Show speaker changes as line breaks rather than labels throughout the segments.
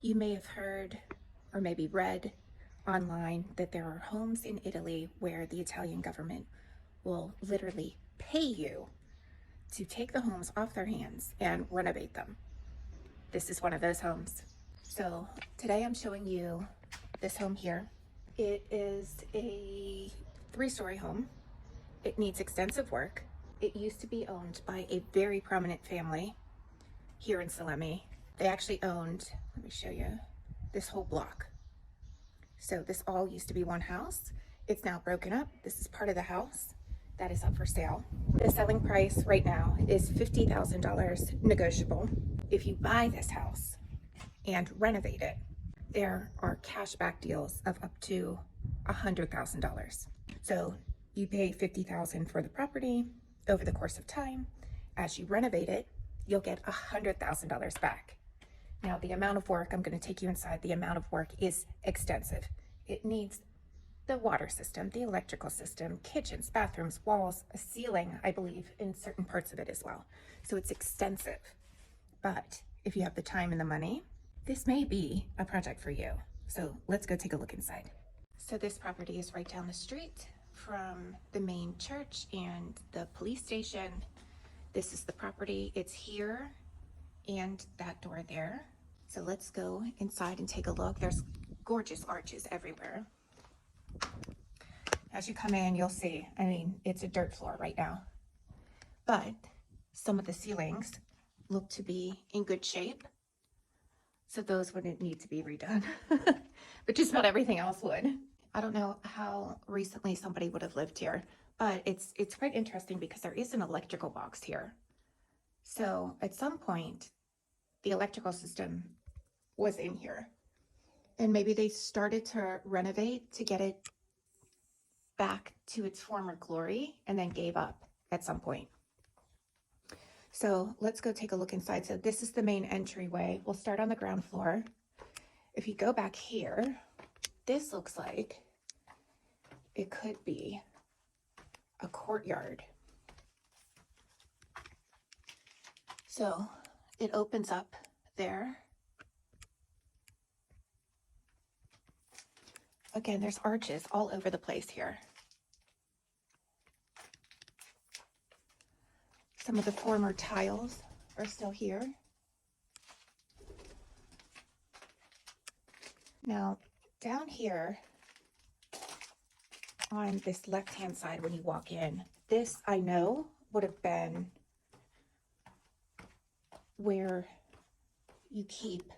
You may have heard or maybe read online that there are homes in Italy where the Italian government will literally pay you to take the homes off their hands and renovate them. This is one of those homes. So today I'm showing you this home here. It is a 3-story home. It needs extensive work. It used to be owned by a very prominent family here in Sicily. They actually owned, let me show you, this whole block. So this all used to be one house. It's now broken up. This is part of the house that is up for sale. The selling price right now is $50,000 negotiable. If you buy this house and renovate it, there are cashback deals of up to $100,000. So you pay $50,000 for the property over the course of time. As you renovate it, you'll get $100,000 back. Now, the amount of work, I'm going to take you inside, the amount of work is extensive. It needs the water system, the electrical system, kitchens, bathrooms, walls, a ceiling, I believe, in certain parts of it as well. So it's extensive. But if you have the time and the money, this may be a project for you. So let's go take a look inside. So this property is right down the street from the main church and the police station. This is the property. It's here and that door there. So let's go inside and take a look. There's gorgeous arches everywhere. As you come in, you'll see, I mean, it's a dirt floor right now, but some of the ceilings look to be in good shape. So those wouldn't need to be redone, but just about everything else would. I don't know how recently somebody would have lived here, but it's quite interesting because there is an electrical box here. So at some point, the electrical system was in here, and maybe they started to renovate to get it back to its former glory and then gave up at some point. So let's go take a look inside. So this is the main entryway. We'll start on the ground floor. If you go back here, this looks like it could be a courtyard. So it opens up there. Again, there's arches all over the place here. Some of the former tiles are still here. Now, down here on this left-hand side when you walk in, this I know would have been where you keep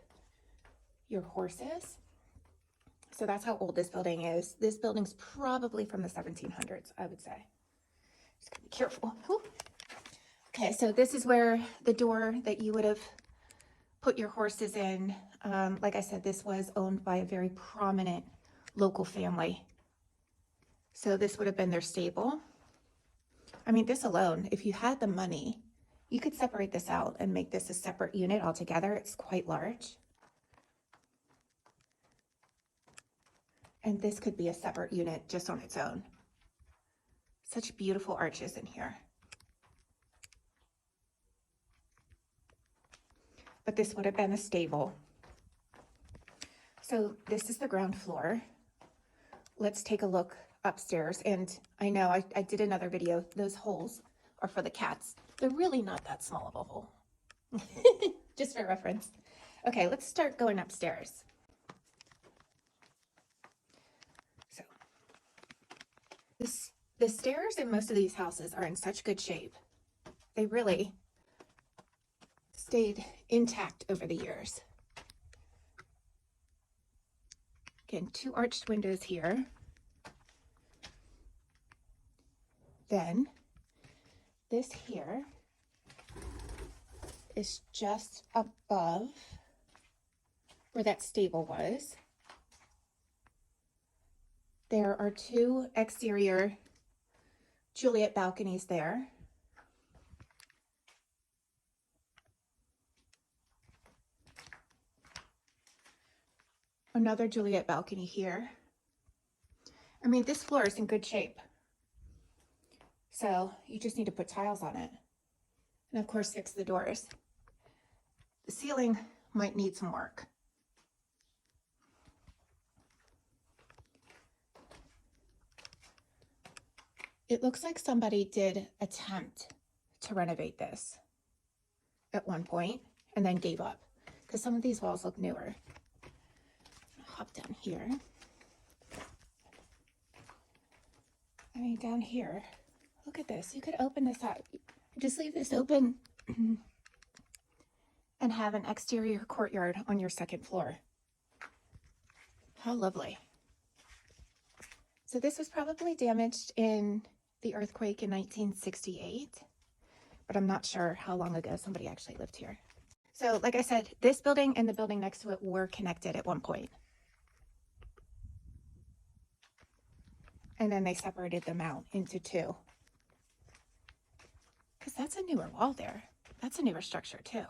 your horses. So that's how old this building is. This building's probably from the 1700s, I would say. Just gotta be careful. Whew. Okay, so this is where the door that you would have put your horses in. Like I said, this was owned by a very prominent local family. So this would have been their stable. I mean, this alone, if you had the money, you could separate this out and make this a separate unit altogether. It's quite large. And this could be a separate unit just on its own. Such beautiful arches in here. But this would have been a stable. So this is the ground floor. Let's take a look upstairs. And I know I did another video. Those holes are for the cats. They're really not that small of a hole. Just for reference. Okay, let's start going upstairs. So the stairs in most of these houses are in such good shape. They really stayed intact over the years. Again, 2 arched windows here. Then this here is just above where that stable was. There are 2 exterior Juliet balconies there. Another Juliet balcony here. I mean, this floor is in good shape. So you just need to put tiles on it. And of course, fix the doors. The ceiling might need some work. It looks like somebody did attempt to renovate this at one point and then gave up because some of these walls look newer. I'll hop down here. I mean, down here, look at this. You could open this up. Just leave this open and have an exterior courtyard on your second floor. How lovely. So this was probably damaged in the earthquake in 1968, but I'm not sure how long ago somebody actually lived here. So like I said, this building and the building next to it were connected at one point. And then they separated them out into two. Because that's a newer wall there. That's a newer structure too.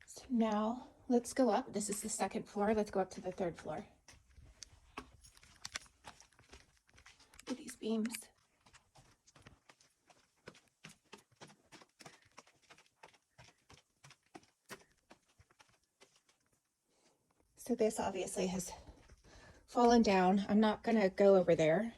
So now let's go up. This is the second floor. Let's go up to the third floor. Look at these beams. So this obviously has fallen down. I'm not going to go over there.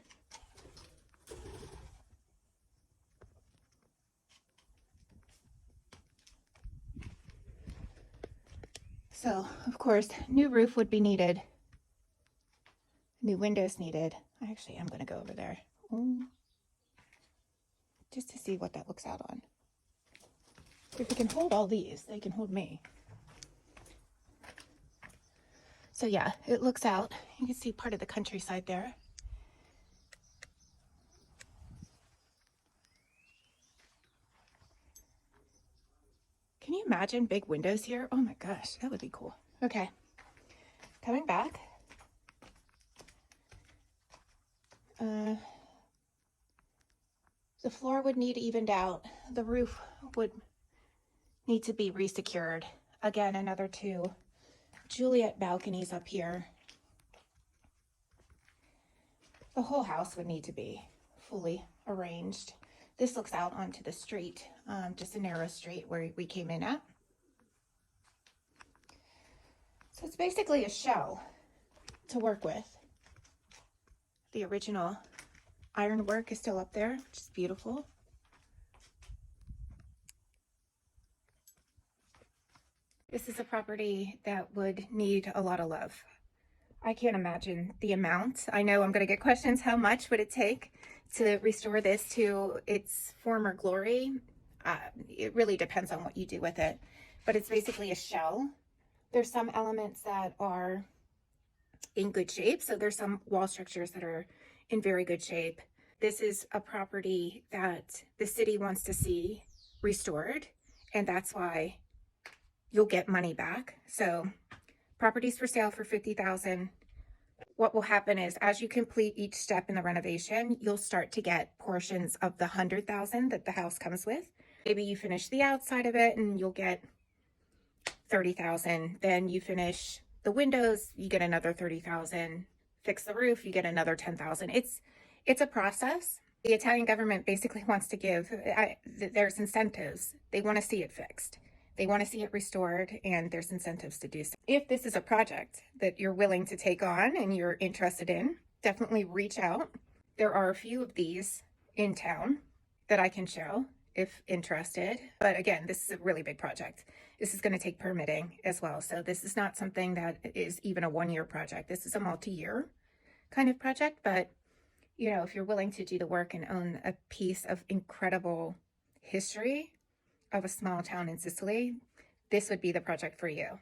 So, of course, new roof would be needed. New windows needed. I actually am going to go over there. Just to see what that looks out on. If it can hold all these, they can hold me. So yeah, it looks out. You can see part of the countryside there. Can you imagine big windows here? Oh my gosh, that would be cool. Okay, coming back. The floor would need evened out. The roof would need to be resecured. Again, another two Juliet balconies up here. The whole house would need to be fully arranged. This looks out onto the street, just a narrow street where we came in at. So it's basically a shell to work with. The original ironwork is still up there, which is beautiful. This is a property that would need a lot of love. I can't imagine the amount. I know I'm going to get questions. How much would it take to restore this to its former glory? It really depends on what you do with it, but it's basically a shell. There's some elements that are in good shape. So there's some wall structures that are in very good shape. This is a property that the city wants to see restored, and that's why you'll get money back. So properties for sale for $50,000. What will happen is as you complete each step in the renovation, you'll start to get portions of the $100,000 that the house comes with. Maybe you finish the outside of it and you'll get $30,000. Then you finish the windows, you get another $30,000. Fix the roof, you get another $10,000. It's a process. The Italian government basically wants to give, there's incentives. They want to see it fixed. They want to see it restored, and there's incentives to do so. If this is a project that you're willing to take on and you're interested in, definitely reach out. There are a few of these in town that I can show if interested. But again, this is a really big project. This is going to take permitting as well. So this is not something that is even a one-year project. This is a multi-year kind of project. But, you know, if you're willing to do the work and own a piece of incredible history of a small town in Sicily, this would be the project for you.